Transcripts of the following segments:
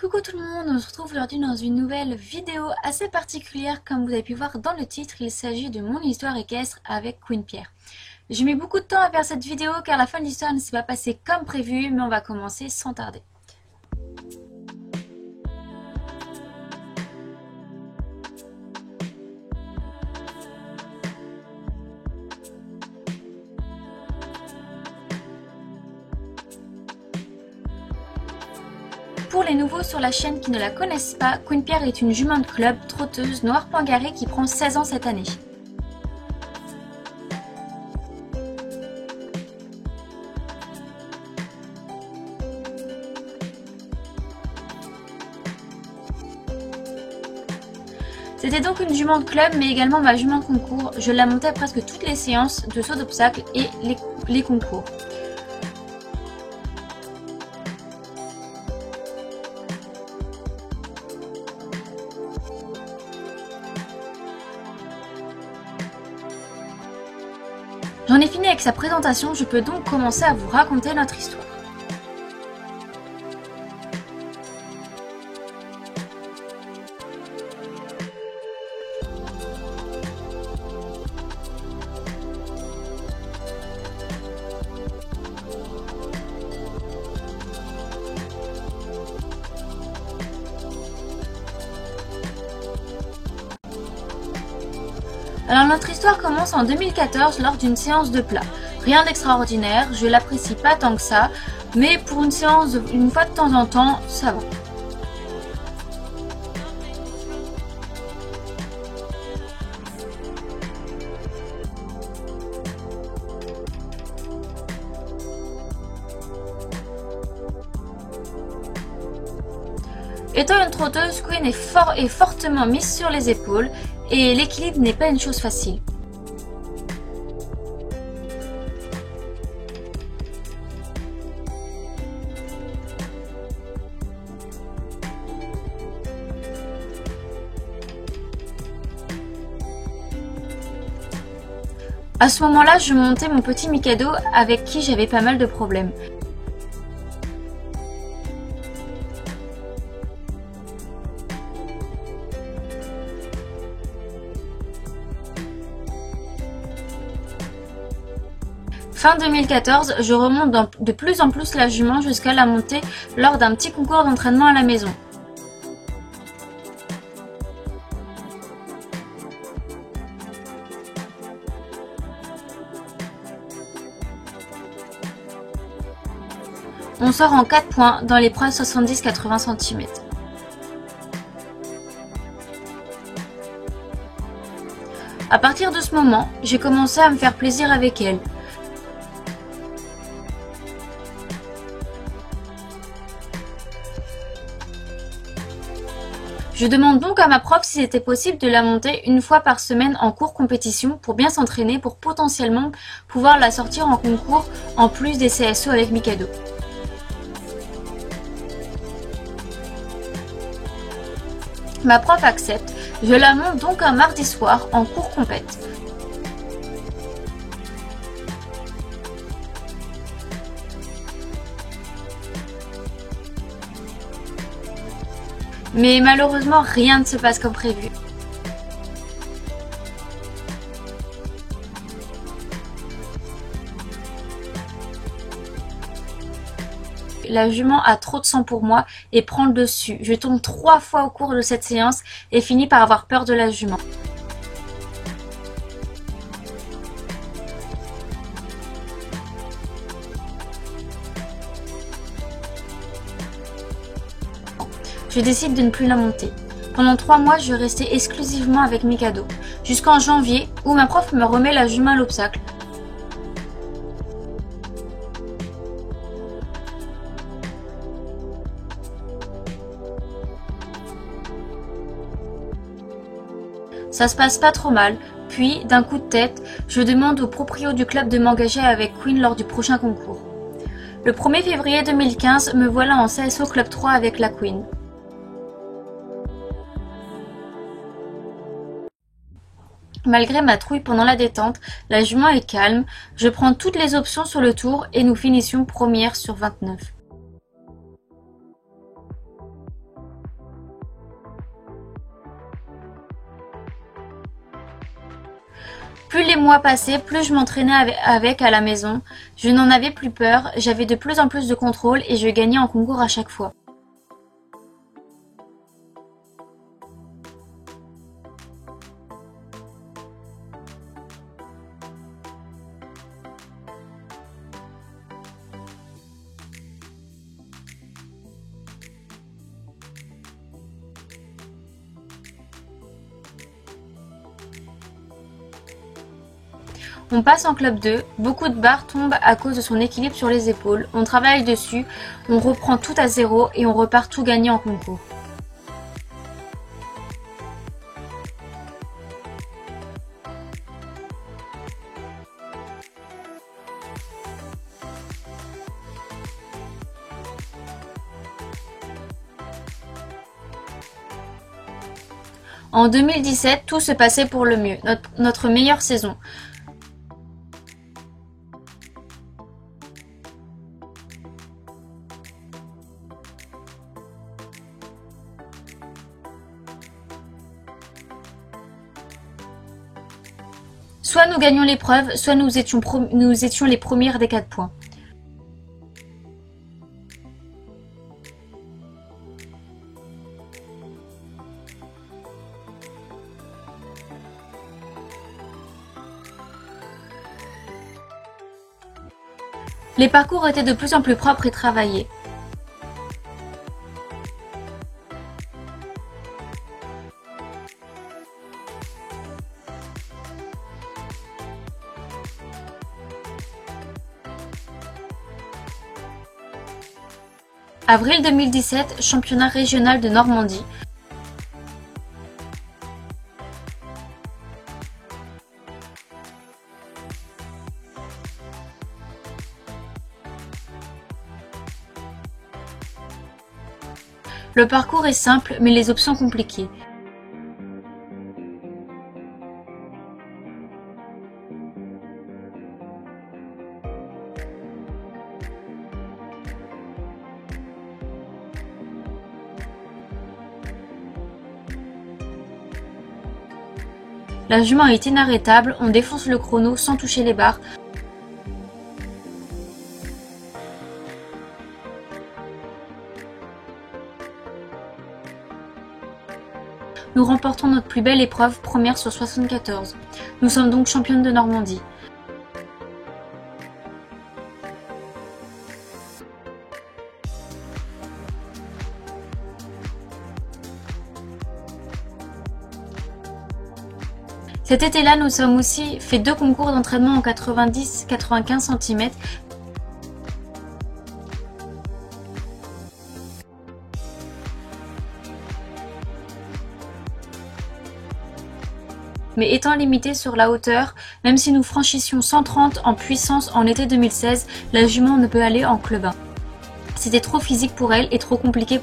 Coucou tout le monde, on se retrouve aujourd'hui dans une nouvelle vidéo assez particulière. Comme vous avez pu voir dans le titre, il s'agit de mon histoire équestre avec Queen Pierre. J'ai mis beaucoup de temps à faire cette vidéo car la fin de l'histoire ne s'est pas passée comme prévu, mais on va commencer sans tarder. Pour les nouveaux sur la chaîne qui ne la connaissent pas, Queen Pierre est une jument de club trotteuse noire poingarée qui prend 16 ans cette année. C'était donc une jument de club mais également ma jument de concours. Je la montais à presque toutes les séances de saut d'obstacles et les concours. J'en ai fini avec sa présentation, je peux donc commencer à vous raconter notre histoire. Alors notre histoire commence en 2014 lors d'une séance de plat. Rien d'extraordinaire, je l'apprécie pas tant que ça, mais pour une séance une fois de temps en temps, ça va. Étant une trotteuse, Queen est fortement mise sur les épaules et l'équilibre n'est pas une chose facile. À ce moment-là, je montais mon petit Mikado avec qui j'avais pas mal de problèmes. Fin 2014, je remonte de plus en plus la jument jusqu'à la montée lors d'un petit concours d'entraînement à la maison. On sort en 4 points dans l'épreuve 70-80 cm. À partir de ce moment, j'ai commencé à me faire plaisir avec elle. Je demande donc à ma prof si c'était possible de la monter une fois par semaine en cours compétition pour bien s'entraîner pour potentiellement pouvoir la sortir en concours en plus des CSO avec Mikado. Ma prof accepte, je la monte donc un mardi soir en cours compète. Mais malheureusement, rien ne se passe comme prévu. La jument a trop de sang pour moi et prend le dessus. Je tombe 3 fois au cours de cette séance et finis par avoir peur de la jument. Je décide de ne plus la monter. Pendant 3 mois, je restais exclusivement avec Mikado, jusqu'en janvier où ma prof me remet la jument à l'obstacle. Ça se passe pas trop mal, puis d'un coup de tête, je demande au proprio du club de m'engager avec Queen lors du prochain concours. Le 1er février 2015, me voilà en CSO Club 3 avec la Queen. Malgré ma trouille pendant la détente, la jument est calme, je prends toutes les options sur le tour et nous finissions première sur 29. Plus les mois passaient, plus je m'entraînais avec à la maison. Je n'en avais plus peur, j'avais de plus en plus de contrôle et je gagnais en concours à chaque fois. On passe en club 2, beaucoup de barres tombent à cause de son équilibre sur les épaules, on travaille dessus, on reprend tout à zéro et on repart tout gagné en concours. En 2017, tout se passait pour le mieux, notre meilleure saison. Soit nous gagnions l'épreuve, soit nous étions les premières des 4 points. Les parcours étaient de plus en plus propres et travaillés. Avril 2017, championnat régional de Normandie. Le parcours est simple, mais les options compliquées. La jument est inarrêtable, on défonce le chrono sans toucher les barres. Nous remportons notre plus belle épreuve, première sur 74. Nous sommes donc championnes de Normandie. Cet été-là, nous sommes aussi fait 2 concours d'entraînement en 90-95 cm. Mais étant limité sur la hauteur, même si nous franchissions 130 en puissance en été 2016, la jument ne peut aller en club 1. C'était trop physique pour elle et trop compliqué.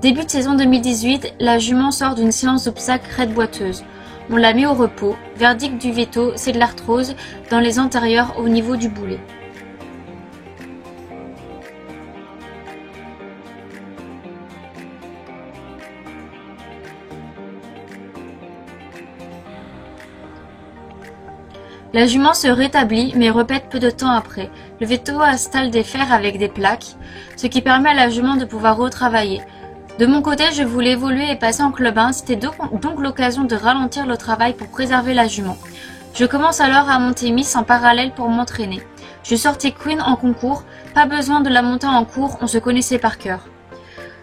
Début de saison 2018, la jument sort d'une séance d'obstacles raide boiteuse. On la met au repos. Verdict du veto, c'est de l'arthrose dans les antérieurs au niveau du boulet. La jument se rétablit mais répète peu de temps après. Le veto installe des fers avec des plaques, ce qui permet à la jument de pouvoir retravailler. De mon côté, je voulais évoluer et passer en club 1, c'était donc l'occasion de ralentir le travail pour préserver la jument. Je commence alors à monter Miss en parallèle pour m'entraîner. Je sortais Queen en concours, pas besoin de la monter en cours, on se connaissait par cœur.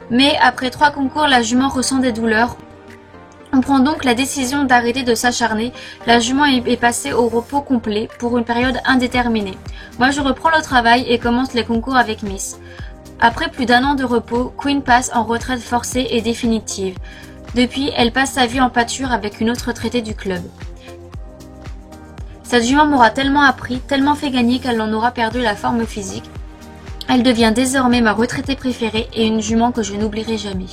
Mais après 3 concours, la jument ressent des douleurs. On prend donc la décision d'arrêter de s'acharner. La jument est passée au repos complet pour une période indéterminée. Moi, je reprends le travail et commence les concours avec Miss. Après plus d'1 an de repos, Queen passe en retraite forcée et définitive. Depuis, elle passe sa vie en pâture avec une autre retraitée du club. Cette jument m'aura tellement appris, tellement fait gagner qu'elle en aura perdu la forme physique. Elle devient désormais ma retraitée préférée et une jument que je n'oublierai jamais.